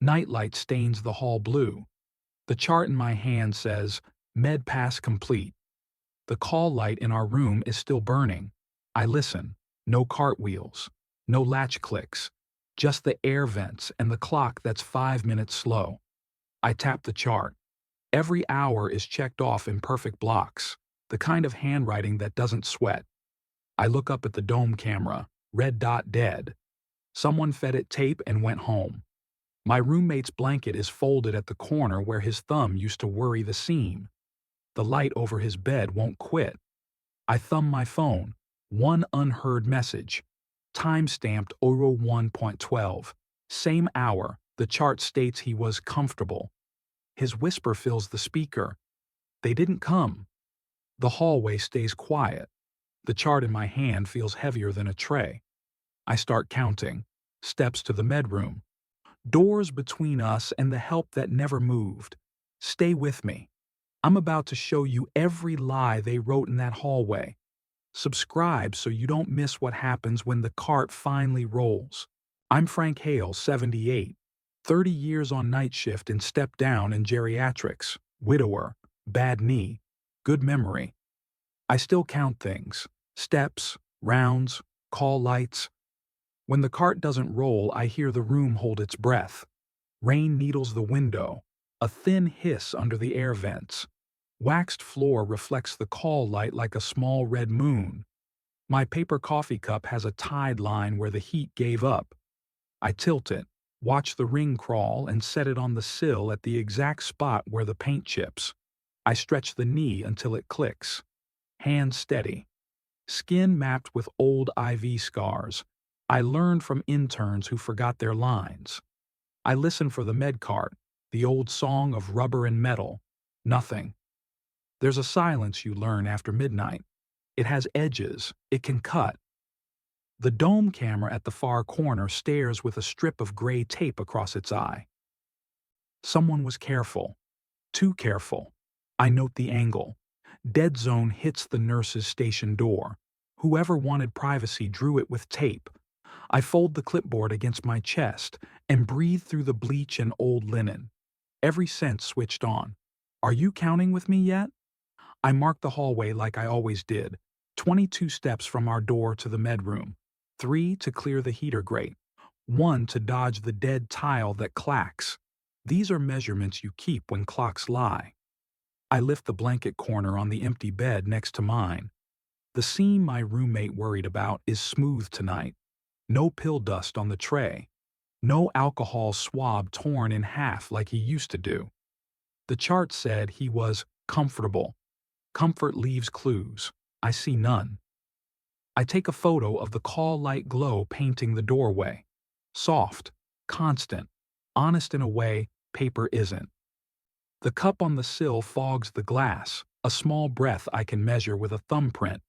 Nightlight stains the hall blue. The chart in my hand says, Med Pass complete. The call light in our room is still burning. I listen. No cartwheels. No latch clicks. Just the air vents and the clock that's 5 minutes slow. I tap the chart. Every hour is checked off in perfect blocks, the kind of handwriting that doesn't sweat. I look up at the dome camera, red dot dead. Someone fed it tape and went home. My roommate's blanket is folded at the corner where his thumb used to worry the seam. The light over his bed won't quit. I thumb my phone. One unheard message. Time-stamped 01.12. Same hour, the chart states he was comfortable. His whisper fills the speaker. They didn't come. The hallway stays quiet. The chart in my hand feels heavier than a tray. I start counting. Steps to the medroom. Doors between us and the help that never moved. Stay with me. I'm about to show you every lie they wrote in that hallway. Subscribe so you don't miss what happens when the cart finally rolls. I'm Frank Hale, 78. 30 years on night shift and step down in geriatrics. Widower. Bad knee. Good memory. I still count things. Steps, rounds, call lights. When the cart doesn't roll, I hear the room hold its breath. Rain needles the window. A thin hiss under the air vents. Waxed floor reflects the call light like a small red moon. My paper coffee cup has a tide line where the heat gave up. I tilt it, watch the ring crawl, and set it on the sill at the exact spot where the paint chips. I stretch the knee until it clicks. Hands steady. Skin mapped with old IV scars. I learned from interns who forgot their lines. I listen for the med cart, the old song of rubber and metal. Nothing. There's a silence you learn after midnight. It has edges. It can cut. The dome camera at the far corner stares with a strip of gray tape across its eye. Someone was careful. Too careful. I note the angle. Dead zone hits the nurse's station door. Whoever wanted privacy drew it with tape. I fold the clipboard against my chest and breathe through the bleach and old linen. Every sense switched on. Are you counting with me yet? I mark the hallway like I always did. 22 steps from our door to the medroom. 3 to clear the heater grate. 1 to dodge the dead tile that clacks. These are measurements you keep when clocks lie. I lift the blanket corner on the empty bed next to mine. The seam my roommate worried about is smooth tonight. No pill dust on the tray. No alcohol swab torn in half like he used to do. The chart said he was comfortable. Comfort leaves clues. I see none. I take a photo of the call light glow painting the doorway. Soft, constant, honest in a way paper isn't. The cup on the sill fogs the glass, a small breath I can measure with a thumbprint.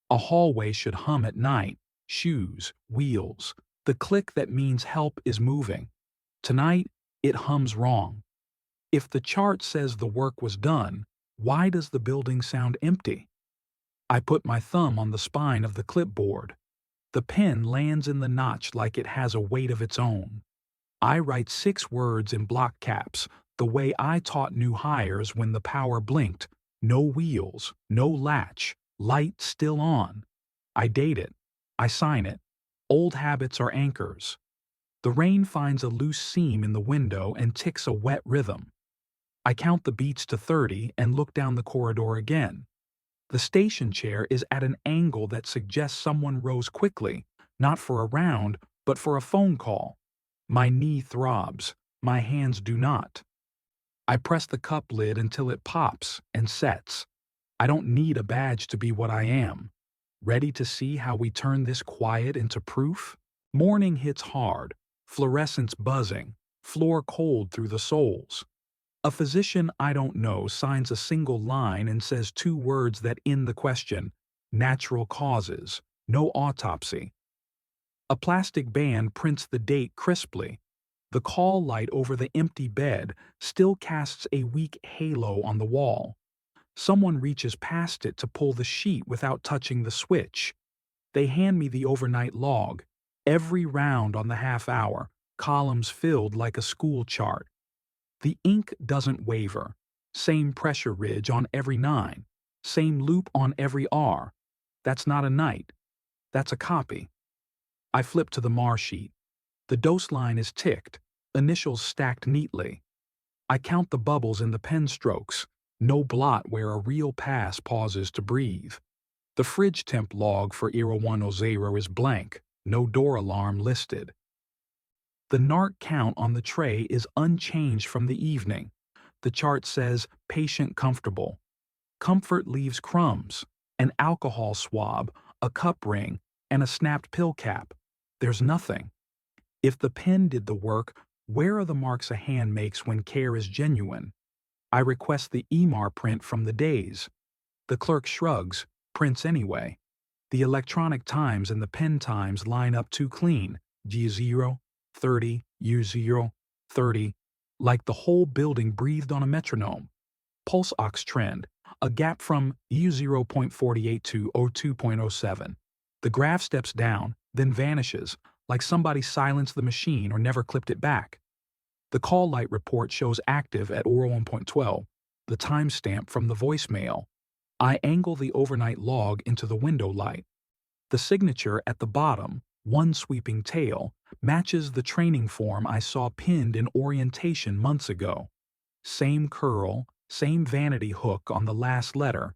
A hallway should hum at night. Shoes, wheels, the click that means help is moving. Tonight, it hums wrong. If the chart says the work was done, why does the building sound empty? I put my thumb on the spine of the clipboard. The pen lands in the notch like it has a weight of its own. I write 6 words in block caps, the way I taught new hires when the power blinked. No wheels, no latch, light still on. I date it. I sign it. Old habits are anchors. The rain finds a loose seam in the window and ticks a wet rhythm. I count the beats to 30 and look down the corridor again. The station chair is at an angle that suggests someone rose quickly, not for a round, but for a phone call. My knee throbs. My hands do not. I press the cup lid until it pops and sets. I don't need a badge to be what I am. Ready to see how we turn this quiet into proof? Morning hits hard, fluorescence buzzing, floor cold through the soles. A physician I don't know signs a single line and says 2 words that end the question: natural causes, no autopsy. A plastic band prints the date crisply. The call light over the empty bed still casts a weak halo on the wall. Someone reaches past it to pull the sheet without touching the switch. They hand me the overnight log, every round on the half hour, columns filled like a school chart. The ink doesn't waver. Same pressure ridge on every 9. Same loop on every R. That's not a night. That's a copy. I flip to the MAR sheet. The dose line is ticked, initials stacked neatly. I count the bubbles in the pen strokes, no blot where a real pass pauses to breathe. The fridge temp log for Era 100 is blank, no door alarm listed. The NARC count on the tray is unchanged from the evening. The chart says patient comfortable. Comfort leaves crumbs, an alcohol swab, a cup ring, and a snapped pill cap. There's nothing. If the pen did the work, where are the marks a hand makes when care is genuine? I request the EMAR print from the days. The clerk shrugs, prints anyway. The electronic times and the pen times line up too clean. G0, 30, U0, 30, like the whole building breathed on a metronome. Pulse ox trend, a gap from U0.48 to O2.07. The graph steps down, then vanishes, like somebody silenced the machine or never clipped it back. The call light report shows active at Aura 1.12, the timestamp from the voicemail. I angle the overnight log into the window light. The signature at the bottom, one sweeping tail, matches the training form I saw pinned in orientation months ago. Same curl, same vanity hook on the last letter.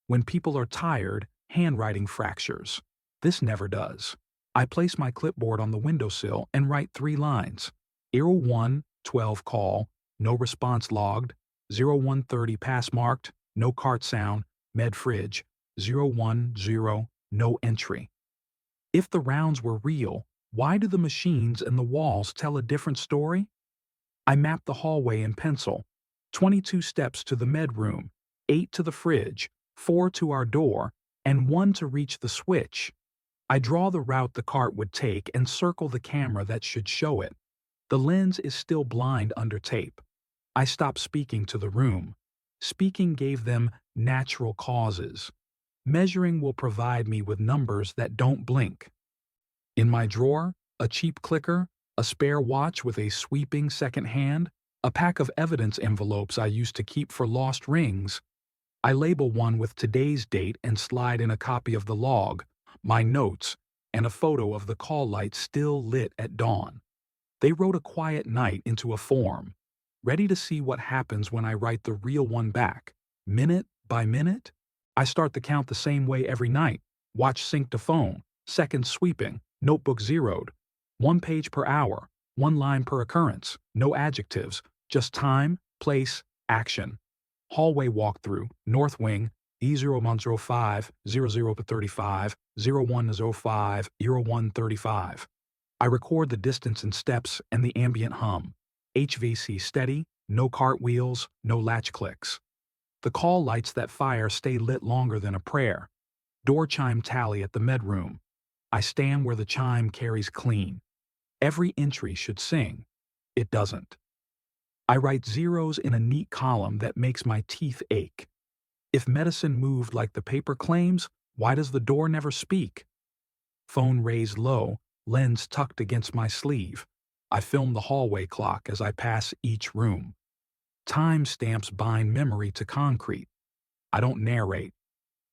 When people are tired, handwriting fractures. This never does. I place my clipboard on the windowsill and write 3 lines. Era 1, 12 call, no response logged. 0130 pass marked, no cart sound, med fridge. 010, no entry. If the rounds were real, why do the machines and the walls tell a different story? I map the hallway in pencil. 22 steps to the med room, 8 to the fridge, 4 to our door, and 1 to reach the switch. I draw the route the cart would take and circle the camera that should show it. The lens is still blind under tape. I stop speaking to the room. Speaking gave them natural causes. Measuring will provide me with numbers that don't blink. In my drawer, a cheap clicker, a spare watch with a sweeping second hand, a pack of evidence envelopes I used to keep for lost rings. I label one with today's date and slide in a copy of the log, my notes, and a photo of the call light still lit at dawn. They wrote a quiet night into a form, ready to see what happens when I write the real one back, minute by minute. I start the count the same way every night, watch sync to phone, seconds sweeping, notebook zeroed, 1 page per hour, 1 line per occurrence, no adjectives, just time, place, action. Hallway walkthrough, north wing, E0105, 0035, 0105, 0135. I record the distance in steps and the ambient hum. HVC steady, no cartwheels, no latch clicks. The call lights that fire stay lit longer than a prayer. Door chime tally at the med room. I stand where the chime carries clean. Every entry should sing. It doesn't. I write zeros in a neat column that makes my teeth ache. If medicine moved like the paper claims, why does the door never speak? Phone raised low, lens tucked against my sleeve. I film the hallway clock as I pass each room. Time stamps bind memory to concrete. I don't narrate.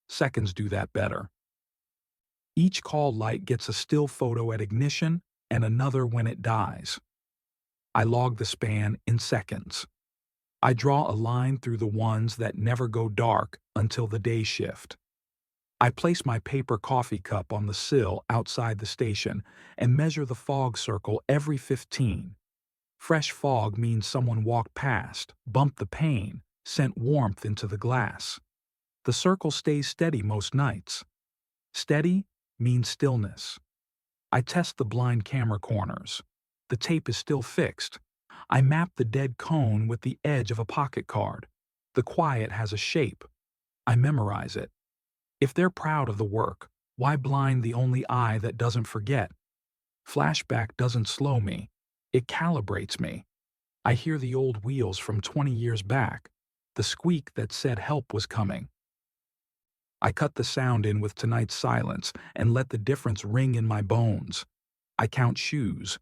Seconds do that better. Each call light gets a still photo at ignition and another when it dies. I log the span in seconds. I draw a line through the ones that never go dark until the day shift. I place my paper coffee cup on the sill outside the station and measure the fog circle every 15. Fresh fog means someone walked past, bumped the pane, sent warmth into the glass. The circle stays steady most nights. Steady means stillness. I test the blind camera corners. The tape is still fixed. I map the dead cone with the edge of a pocket card. The quiet has a shape. I memorize it. If they're proud of the work, why blind the only eye that doesn't forget? Flashback doesn't slow me. It calibrates me. I hear the old wheels from 20 years back, the squeak that said help was coming. I cut the sound in with tonight's silence and let the difference ring in my bones. I count shoes.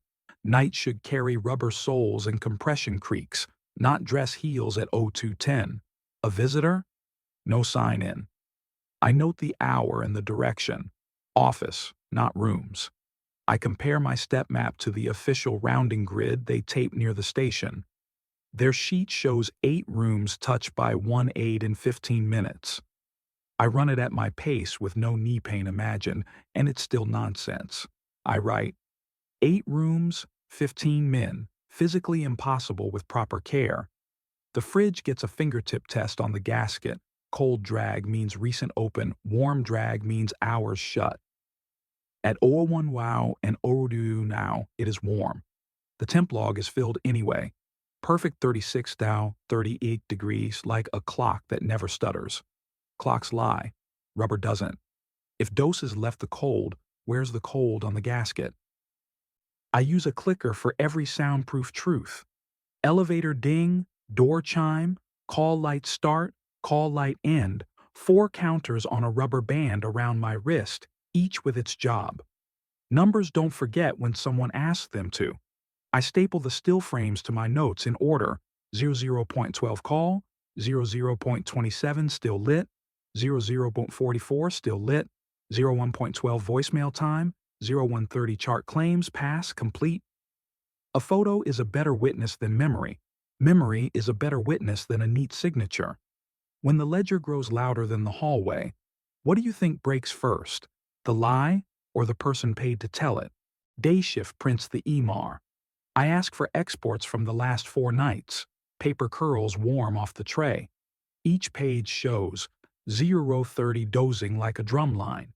Night should carry rubber soles and compression creaks, not dress heels at 0210. A visitor? No sign-in. I note the hour and the direction. Office, not rooms. I compare my step map to the official rounding grid they tape near the station. Their sheet shows 8 rooms touched by 1 aide in 15 minutes. I run it at my pace with no knee pain imagined, and it's still nonsense. I write, 8 rooms, 15 men, physically impossible with proper care. The fridge gets a fingertip test on the gasket. Cold drag means recent open, warm drag means hours shut. At 01 wow and 02 now, it is warm. The temp log is filled anyway. Perfect 36 thou, 38 degrees, like a clock that never stutters. Clocks lie. Rubber doesn't. If doses left the cold, where's the cold on the gasket? I use a clicker for every soundproof truth. Elevator ding, door chime, call light start, call light end, 4 counters on a rubber band around my wrist, each with its job. Numbers don't forget when someone asks them to. I staple the still frames to my notes in order: 00.12 call, 00.27 still lit, 00.44 still lit, 01.12 voicemail time, 0130 chart claims pass complete. A photo is a better witness than memory. Memory is a better witness than a neat signature. When the ledger grows louder than the hallway, what do you think breaks first? The lie or the person paid to tell it? Day shift prints the EMAR. I ask for exports from the last 4 nights. Paper curls warm off the tray. Each page shows 030 dozing like a drum line.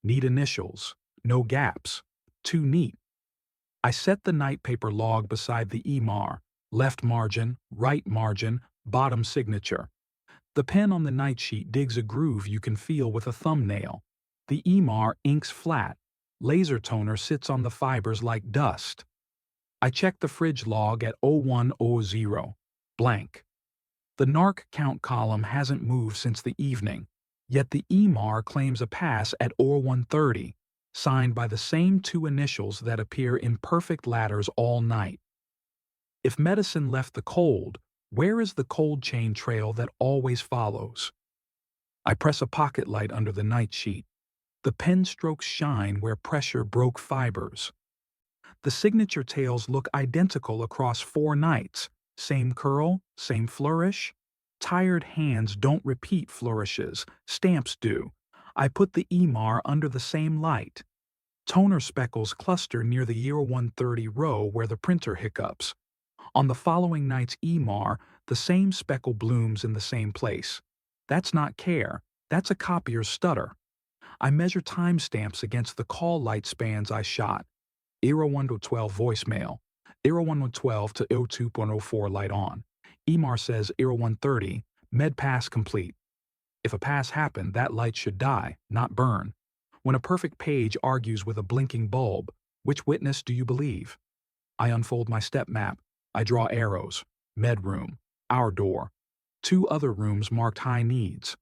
Neat initials. No gaps. Too neat. I set the night paper log beside the EMAR. Left margin, right margin, bottom signature. The pen on the night sheet digs a groove you can feel with a thumbnail. The EMAR inks flat. Laser toner sits on the fibers like dust. I check the fridge log at 0100. Blank. The NARC count column hasn't moved since the evening, yet the EMAR claims a pass at 0130, signed by the same 2 initials that appear in perfect ladders all night. If medicine left the cold, where is the cold chain trail that always follows? I press a pocket light under the night sheet. The pen strokes shine where pressure broke fibers. The signature tails look identical across 4 nights. Same curl, same flourish. Tired hands don't repeat flourishes. Stamps do. I put the EMAR under the same light. Toner speckles cluster near the 0130 row where the printer hiccups. On the following night's EMAR, the same speckle blooms in the same place. That's not care. That's a copier's stutter. I measure timestamps against the call light spans I shot. 01 to 12 voicemail. 01 to 12 to 02.04 light on. EMAR says 0130, med pass complete. If a pass happened, that light should die, not burn. When a perfect page argues with a blinking bulb, which witness do you believe? I unfold my step map. I draw arrows. Med room. Our door. 2 other rooms marked high needs.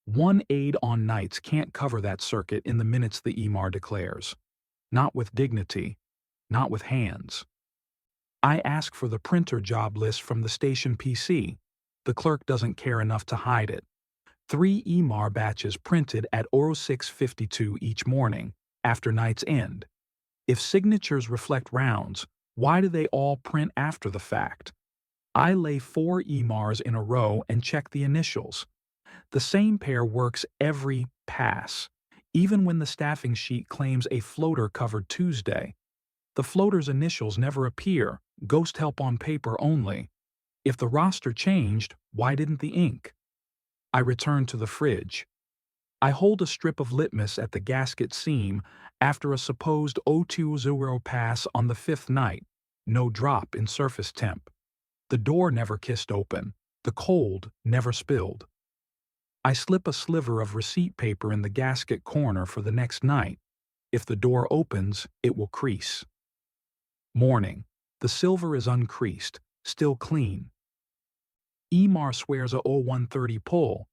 1 aide on nights can't cover that circuit in the minutes the EMAR declares. Not with dignity. Not with hands. I ask for the printer job list from the station PC. The clerk doesn't care enough to hide it. 3 EMAR batches printed at 06:52 each morning, after night's end. If signatures reflect rounds, why do they all print after the fact? I lay 4 EMARs in a row and check the initials. The same pair works every pass, even when the staffing sheet claims a floater covered Tuesday. The floater's initials never appear, ghost help on paper only. If the roster changed, why didn't the ink? I return to the fridge. I hold a strip of litmus at the gasket seam after a supposed 020 pass on the 5th night. No drop in surface temp. The door never kissed open. The cold never spilled. I slip a sliver of receipt paper in the gasket corner for the next night. If the door opens, it will crease. Morning. The silver is uncreased, still clean. EMAR swears a 0130 pull.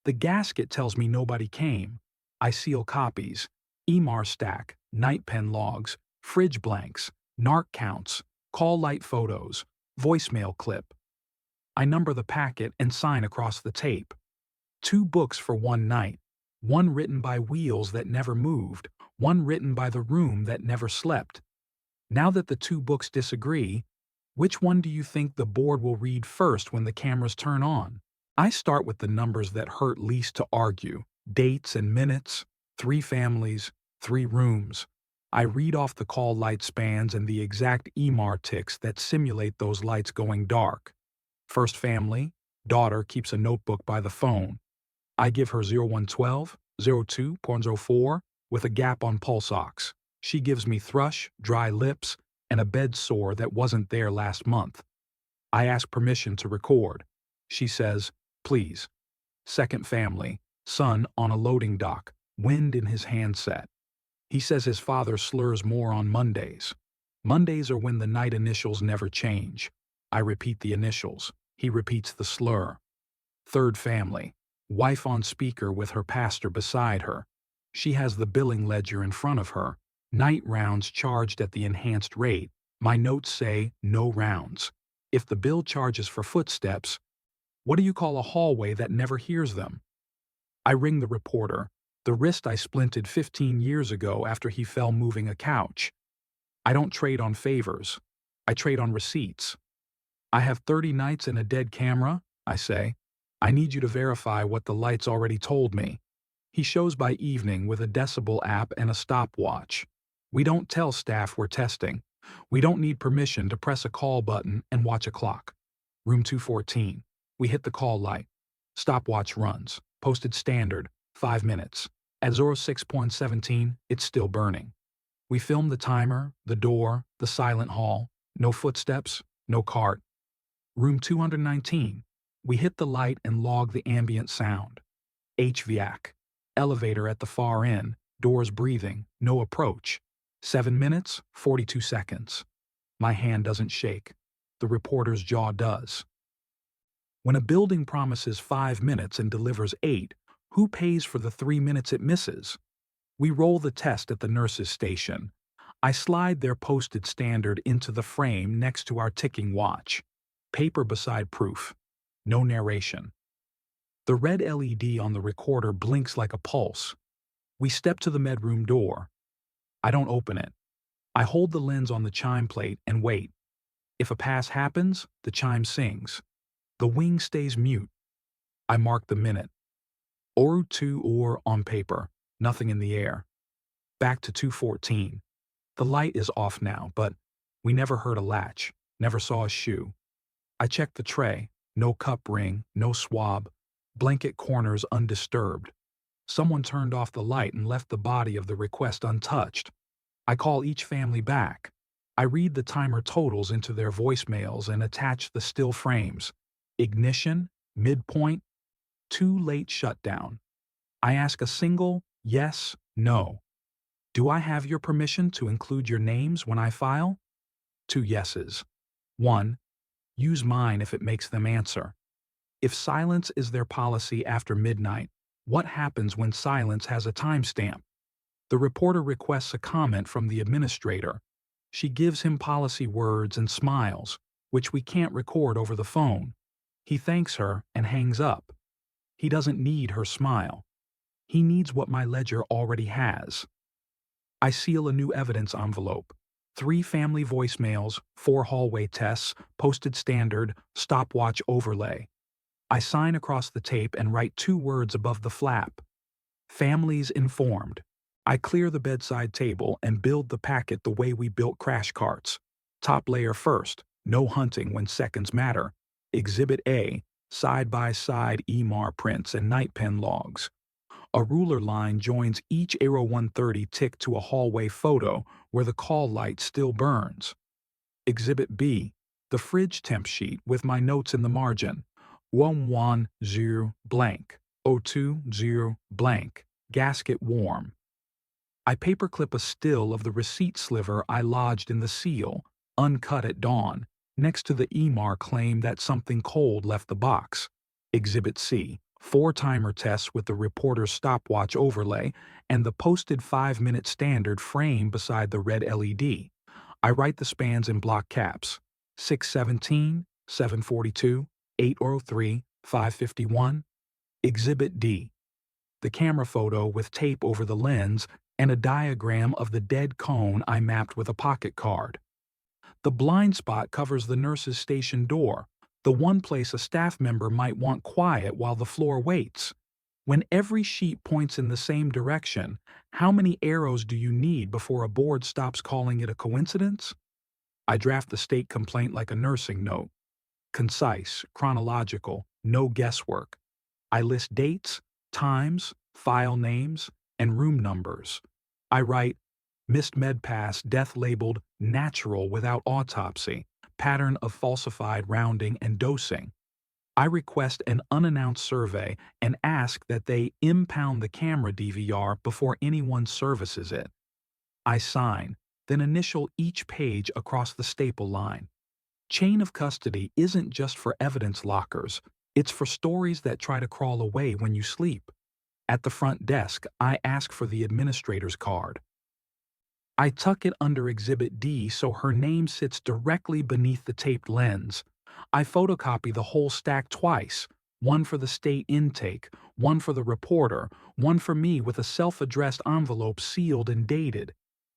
The gasket tells me nobody came. I seal copies. EMAR stack, night pen logs, fridge blanks, narc counts, call light photos, voicemail clip. I number the packet and sign across the tape. 2 books for one night. One written by wheels that never moved, one written by the room that never slept. Now that the 2 books disagree, which one do you think the board will read first when the cameras turn on? I start with the numbers that hurt least to argue. Dates and minutes, 3 families, 3 rooms. I read off the call light spans and the exact EMAR ticks that simulate those lights going dark. First family, daughter keeps a notebook by the phone. I give her 0112, 02.04 with a gap on pulse ox. She gives me thrush, dry lips, and a bed sore that wasn't there last month. I ask permission to record. She says, please. Second family, son on a loading dock, wind in his handset. He says his father slurs more on Mondays. Mondays are when the night initials never change. I repeat the initials. He repeats the slur. Third family, wife on speaker with her pastor beside her. She has the billing ledger in front of her. Night rounds charged at the enhanced rate. My notes say no rounds. If the bill charges for footsteps, what do you call a hallway that never hears them? I ring the reporter. The wrist I splinted 15 years ago after he fell moving a couch. I don't trade on favors. I trade on receipts. I have 30 nights and a dead camera, I say. I need you to verify what the lights already told me. He shows by evening with a decibel app and a stopwatch. We don't tell staff we're testing. We don't need permission to press a call button and watch a clock. Room 214. We hit the call light. Stopwatch runs. Posted standard, 5 minutes. At 06.17, it's still burning. We film the timer, the door, the silent hall. No footsteps, no cart. Room 219. We hit the light and log the ambient sound. HVAC. Elevator at the far end, doors breathing, no approach. 7 minutes, 42 seconds. My hand doesn't shake. The reporter's jaw does. When a building promises 5 minutes and delivers 8, who pays for the 3 minutes it misses? We roll the test at the nurse's station. I slide their posted standard into the frame next to our ticking watch. Paper beside proof. No narration. The red LED on the recorder blinks like a pulse. We step to the medroom door. I don't open it. I hold the lens on the chime plate and wait. If a pass happens, the chime sings. The wing stays mute. I mark the minute. Or 2 or on paper. Nothing in the air. Back to 214. The light is off now, but we never heard a latch, never saw a shoe. I check the tray. No cup ring, no swab. Blanket corners undisturbed. Someone turned off the light and left the body of the request untouched. I call each family back. I read the timer totals into their voicemails and attach the still frames. Ignition, midpoint, too late shutdown. I ask a single yes, no. Do I have your permission to include your names when I file? 2 yeses. 1. Use mine if it makes them answer. If silence is their policy after midnight, what happens when silence has a timestamp? The reporter requests a comment from the administrator. She gives him policy words and smiles, which we can't record over the phone. He thanks her and hangs up. He doesn't need her smile. He needs what my ledger already has. I seal a new evidence envelope. 3 family voicemails, 4 hallway tests, posted standard, stopwatch overlay. I sign across the tape and write 2 words above the flap. Families informed. I clear the bedside table and build the packet the way we built crash carts. Top layer first, no hunting when seconds matter. Exhibit A, side-by-side EMAR prints and night pen logs. A ruler line joins each Aero 130 tick to a hallway photo where the call light still burns. Exhibit B, the fridge temp sheet with my notes in the margin. 110 blank, 020 blank, gasket warm. I paperclip a still of the receipt sliver I lodged in the seal, uncut at dawn, next to the EMAR claim that something cold left the box. Exhibit C, 4 timer tests with the reporter's stopwatch overlay and the posted 5-minute standard frame beside the red LED. I write the spans in block caps: 617, 742, 803, 551. Exhibit D. The camera photo with tape over the lens and a diagram of the dead cone I mapped with a pocket card. The blind spot covers the nurse's station door, the one place a staff member might want quiet while the floor waits. When every sheet points in the same direction, how many arrows do you need before a board stops calling it a coincidence? I draft the state complaint like a nursing note. Concise, chronological, no guesswork. I list dates, times, file names, and room numbers. I write, missed med pass, death labeled natural without autopsy, pattern of falsified rounding and dosing. I request an unannounced survey and ask that they impound the camera DVR before anyone services it. I sign, then initial each page across the staple line. Chain of custody isn't just for evidence lockers, it's for stories that try to crawl away when you sleep. At the front desk, I ask for the administrator's card. I tuck it under Exhibit D so her name sits directly beneath the taped lens. I photocopy the whole stack twice, one for the state intake, one for the reporter, one for me with a self-addressed envelope sealed and dated.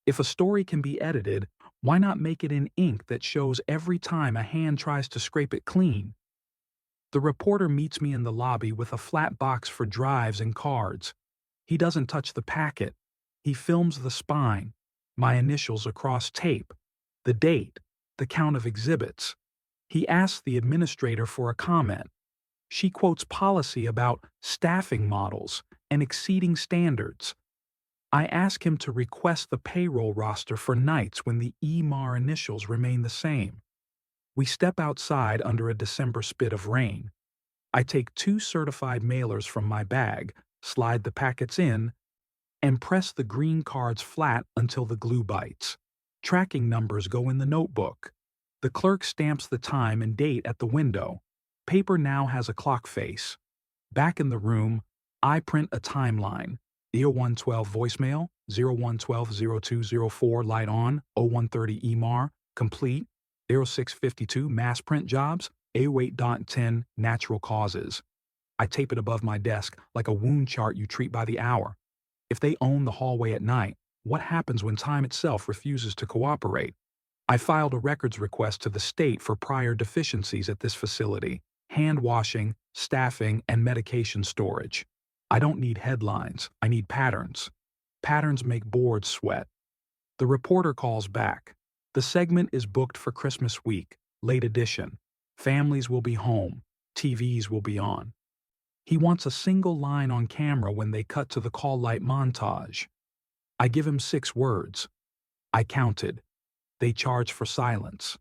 If a story can be edited, why not make it in ink that shows every time a hand tries to scrape it clean? The reporter meets me in the lobby with a flat box for drives and cards. He doesn't touch the packet. He films the spine, my initials across tape, the date, the count of exhibits. He asks the administrator for a comment. She quotes policy about staffing models and exceeding standards. I ask him to request the payroll roster for nights when the EMAR initials remain the same. We step outside under a December spit of rain. I take 2 certified mailers from my bag, slide the packets in, and press the green cards flat until the glue bites. Tracking numbers go in the notebook. The clerk stamps the time and date at the window. Paper now has a clock face. Back in the room, I print a timeline. 0112 voicemail, 0112-0204 light on, 0130 EMAR, complete, 0652 mass print jobs, A08.10 natural causes. I tape it above my desk like a wound chart you treat by the hour. If they own the hallway at night, what happens when time itself refuses to cooperate? I filed a records request to the state for prior deficiencies at this facility: hand washing, staffing, and medication storage. I don't need headlines, I need patterns. Patterns make boards sweat. The reporter calls back. The segment is booked for Christmas week, late edition. Families will be home, TVs will be on. He wants a single line on camera when they cut to the call light montage. I give him 6 words. I counted. They charge for silence.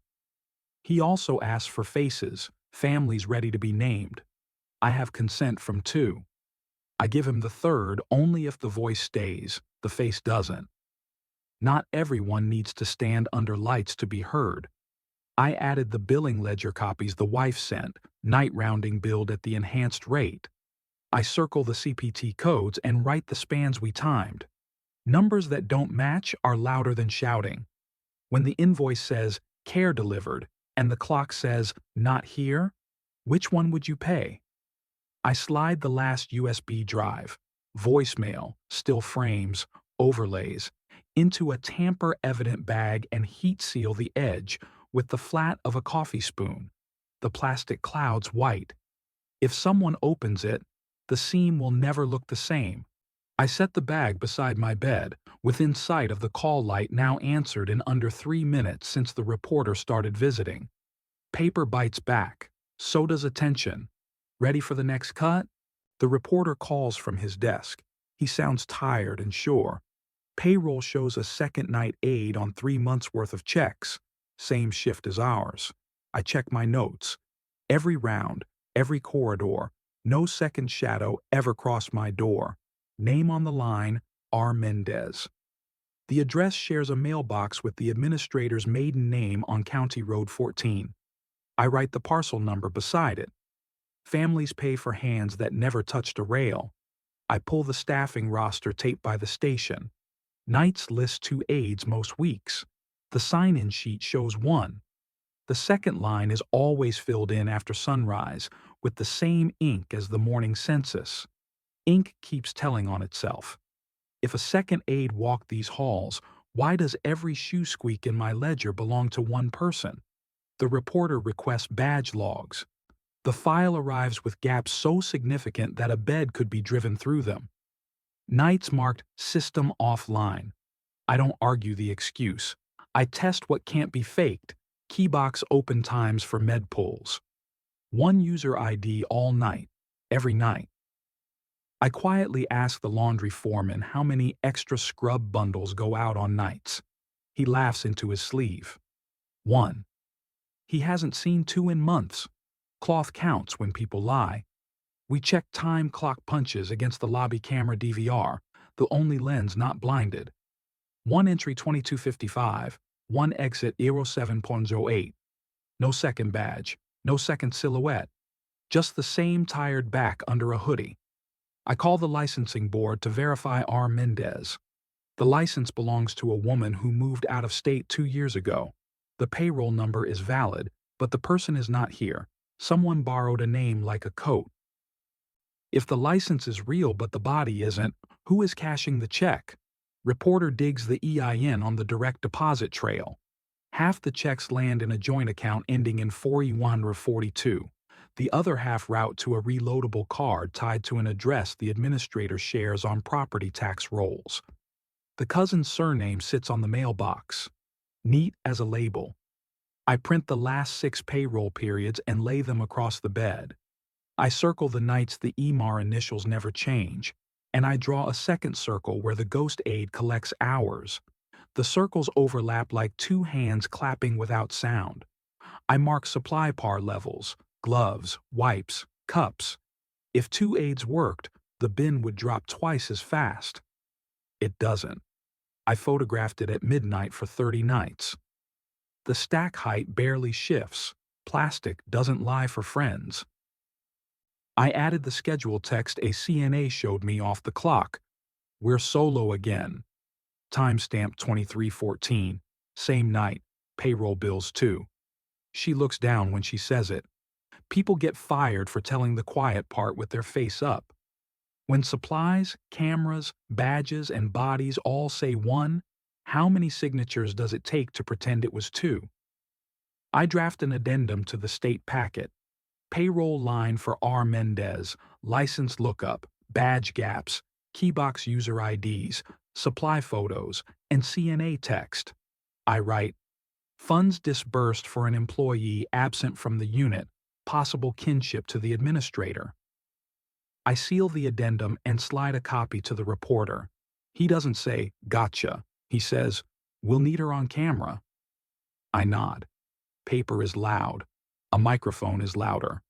He also asks for faces, families ready to be named. I have consent from 2. I give him the third only if the voice stays, the face doesn't. Not everyone needs to stand under lights to be heard. I added the billing ledger copies the wife sent, night rounding billed at the enhanced rate. I circle the CPT codes and write the spans we timed. Numbers that don't match are louder than shouting. When the invoice says care delivered and the clock says not here, which one would you pay? I slide the last USB drive, voicemail, still frames, overlays, into a tamper-evident bag and heat seal the edge with the flat of a coffee spoon. The plastic clouds white. If someone opens it, the seam will never look the same. I set the bag beside my bed, within sight of the call light now answered in under 3 minutes since the reporter started visiting. Paper bites back. So does attention. Ready for the next cut? The reporter calls from his desk. He sounds tired and sure. Payroll shows a second night aide on 3 months' worth of checks. Same shift as ours. I check my notes. Every round, every corridor, no second shadow ever crossed my door. Name on the line, R. Mendez. The address shares a mailbox with the administrator's maiden name on County Road 14. I write the parcel number beside it. Families pay for hands that never touched a rail. I pull the staffing roster taped by the station. Nights list 2 aides most weeks. The sign-in sheet shows 1. The second line is always filled in after sunrise, with the same ink as the morning census. Ink keeps telling on itself. If a second aide walked these halls, why does every shoe squeak in my ledger belong to one person? The reporter requests badge logs. The file arrives with gaps so significant that a bed could be driven through them. Nights marked system offline. I don't argue the excuse. I test what can't be faked. Keybox open times for med pulls. One user ID all night, every night. I quietly ask the laundry foreman how many extra scrub bundles go out on nights. He laughs into his sleeve. 1. He hasn't seen 2 in months. Cloth counts when people lie. We check time clock punches against the lobby camera DVR, the only lens not blinded. 1 entry 2255, 1 exit 07.08. No second badge, no second silhouette. Just the same tired back under a hoodie. I call the licensing board to verify R. Mendez. The license belongs to a woman who moved out of state 2 years ago. The payroll number is valid, but the person is not here. Someone borrowed a name like a coat. If the license is real but the body isn't, who is cashing the check? Reporter digs the EIN on the direct deposit trail. Half the checks land in a joint account ending in 4142. The other half route to a reloadable card tied to an address the administrator shares on property tax rolls. The cousin's surname sits on the mailbox, neat as a label. I print the last 6 payroll periods and lay them across the bed. I circle the nights the EMAR initials never change, and I draw a second circle where the ghost aide collects hours. The circles overlap like 2 hands clapping without sound. I mark supply par levels, gloves, wipes, cups. If 2 aides worked, the bin would drop twice as fast. It doesn't. I photographed it at midnight for 30 nights. The stack height barely shifts. Plastic doesn't lie for friends. I added the schedule text a CNA showed me off the clock. We're solo again. Timestamp 2314. Same night. Payroll bills too. She looks down when she says it. People get fired for telling the quiet part with their face up. When supplies, cameras, badges, and bodies all say 1, how many signatures does it take to pretend it was 2? I draft an addendum to the state packet. Payroll line for R. Mendez, license lookup, badge gaps, keybox user IDs, supply photos, and CNA text. I write, funds disbursed for an employee absent from the unit, possible kinship to the administrator. I seal the addendum and slide a copy to the reporter. He doesn't say, gotcha. He says, we'll need her on camera. I nod. Paper is loud. A microphone is louder.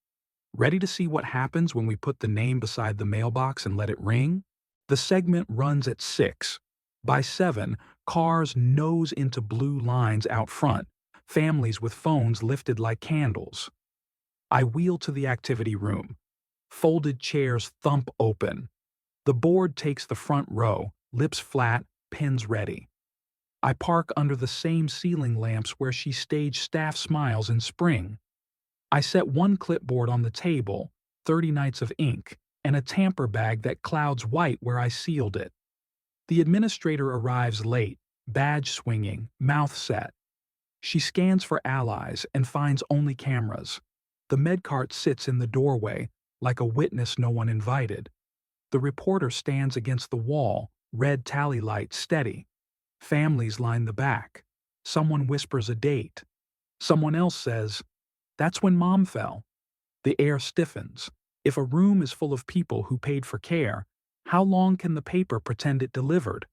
Ready to see what happens when we put the name beside the mailbox and let it ring? The segment runs at 6. By 7, cars nose into blue lines out front, families with phones lifted like candles. I wheel to the activity room. Folded chairs thump open. The board takes the front row, lips flat, pens ready. I park under the same ceiling lamps where she staged staff smiles in spring. I set 1 clipboard on the table, 30 nights of ink, and a tamper bag that clouds white where I sealed it. The administrator arrives late, badge swinging, mouth set. She scans for allies and finds only cameras. The medcart sits in the doorway, like a witness no one invited. The reporter stands against the wall, red tally light steady. Families line the back. Someone whispers a date. Someone else says, that's when Mom fell. The air stiffens. If a room is full of people who paid for care, how long can the paper pretend it delivered?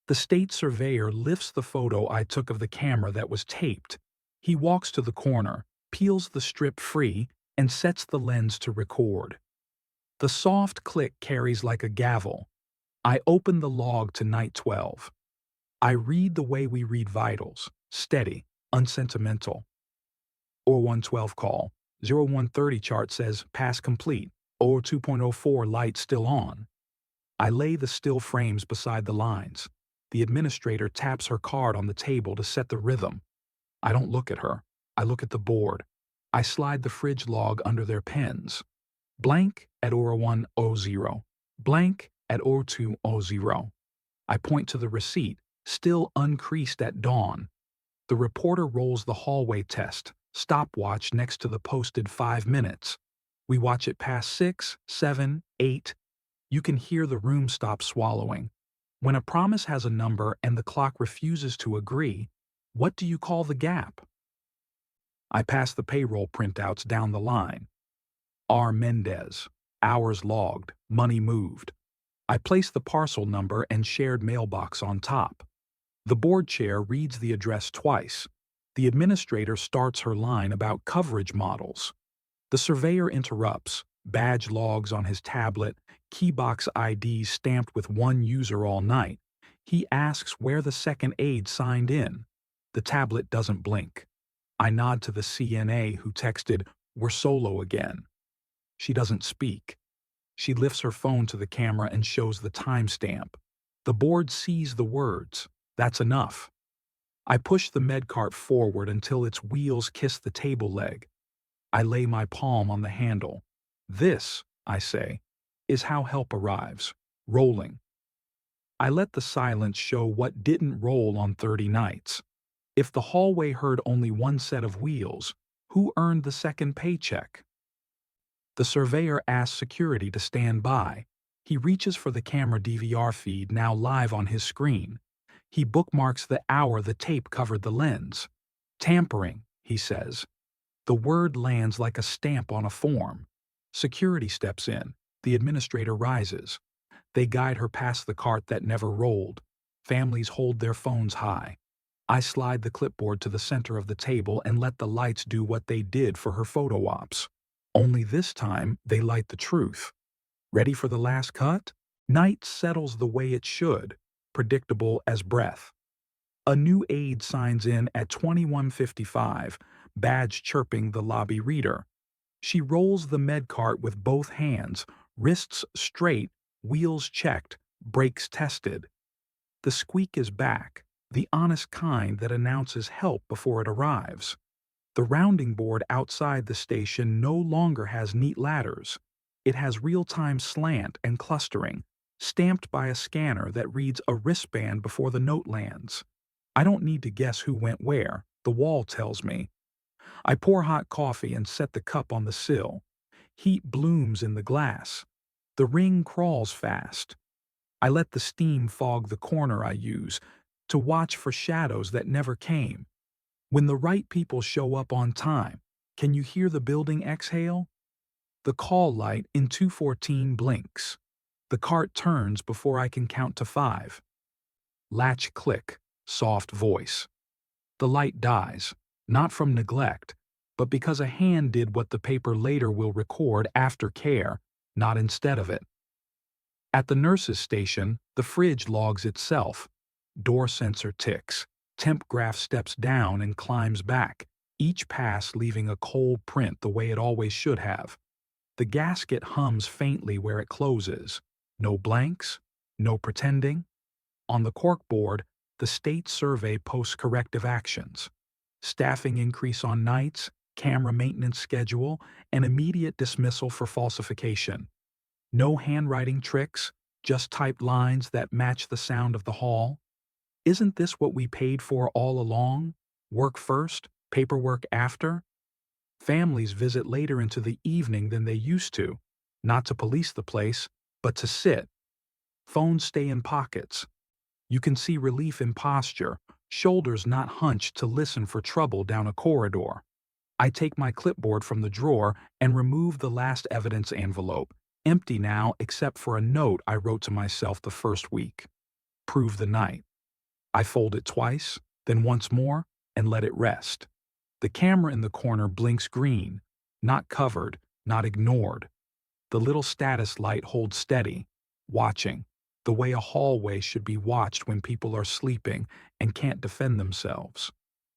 The state surveyor lifts the photo I took of the camera that was taped. He walks to the corner, peels the strip free, and sets the lens to record. The soft click carries like a gavel. I open the log to night 12. I read the way we read vitals, steady, unsentimental. Or 112 call, 0130 chart says pass complete, or 2.04 light still on. I lay the still frames beside the lines. The administrator taps her card on the table to set the rhythm. I don't look at her. I look at the board. I slide the fridge log under their pens. Blank at 01:00. Blank at 02:00. I point to the receipt, still uncreased at dawn. The reporter rolls the hallway test, stopwatch next to the posted 5 minutes. We watch it pass 6, 7, 8. You can hear the room stop swallowing. When a promise has a number and the clock refuses to agree, what do you call the gap? I pass the payroll printouts down the line. R. Mendez. Hours logged. Money moved. I place the parcel number and shared mailbox on top. The board chair reads the address twice. The administrator starts her line about coverage models. The surveyor interrupts, badge logs on his tablet, keybox IDs stamped with one user all night. He asks where the second aide signed in. The tablet doesn't blink. I nod to the CNA who texted, "We're solo again." She doesn't speak. She lifts her phone to the camera and shows the timestamp. The board sees the words. That's enough. I push the med cart forward until its wheels kiss the table leg. I lay my palm on the handle. This, I say, is how help arrives. Rolling. I let the silence show what didn't roll on 30 nights. If the hallway heard only one set of wheels, who earned the second paycheck? The surveyor asks security to stand by. He reaches for the camera DVR feed now live on his screen. He bookmarks the hour the tape covered the lens. Tampering, he says. The word lands like a stamp on a form. Security steps in. The administrator rises. They guide her past the cart that never rolled. Families hold their phones high. I slide the clipboard to the center of the table and let the lights do what they did for her photo ops. Only this time, they light the truth. Ready for the last cut? Night settles the way it should, predictable as breath. A new aide signs in at 21:55, badge chirping the lobby reader. She rolls the med cart with both hands, wrists straight, wheels checked, brakes tested. The squeak is back, the honest kind that announces help before it arrives. The rounding board outside the station no longer has neat ladders. It has real-time slant and clustering, stamped by a scanner that reads a wristband before the note lands. I don't need to guess who went where. The wall tells me. I pour hot coffee and set the cup on the sill. Heat blooms in the glass. The ring crawls fast. I let the steam fog the corner I use to watch for shadows that never came. When the right people show up on time, can you hear the building exhale? The call light in 214 blinks. The cart turns before I can count to 5. Latch click, soft voice. The light dies, not from neglect, but because a hand did what the paper later will record after care, not instead of it. At the nurse's station, the fridge logs itself. Door sensor ticks. Temp graph steps down and climbs back, each pass leaving a cold print the way it always should have. The gasket hums faintly where it closes. No blanks, no pretending. On the corkboard, the state survey posts corrective actions. Staffing increase on nights, camera maintenance schedule, and immediate dismissal for falsification. No handwriting tricks, just typed lines that match the sound of the hall. Isn't this what we paid for all along? Work first, paperwork after? Families visit later into the evening than they used to, not to police the place, but to sit. Phones stay in pockets. You can see relief in posture, shoulders not hunched to listen for trouble down a corridor. I take my clipboard from the drawer and remove the last evidence envelope, empty now except for a note I wrote to myself the first week. Prove the night. I fold it twice, then once more, and let it rest. The camera in the corner blinks green, not covered, not ignored. The little status light holds steady, watching, the way a hallway should be watched when people are sleeping and can't defend themselves.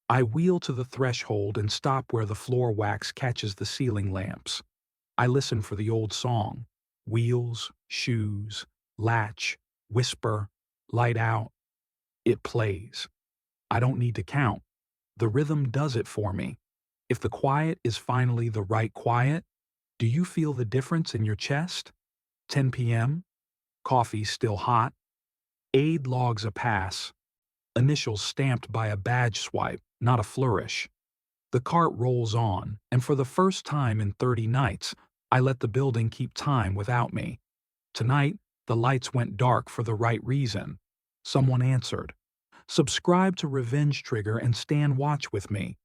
I wheel to the threshold and stop where the floor wax catches the ceiling lamps. I listen for the old song. Wheels, shoes, latch, whisper, light out. It plays. I don't need to count. The rhythm does it for me. If the quiet is finally the right quiet, do you feel the difference in your chest? 10 p.m. Coffee still hot. Aide logs a pass. Initials stamped by a badge swipe, not a flourish. The cart rolls on, and for the first time in 30 nights, I let the building keep time without me. Tonight, the lights went dark for the right reason. Someone answered. Subscribe to Revenge Trigger and stand watch with me.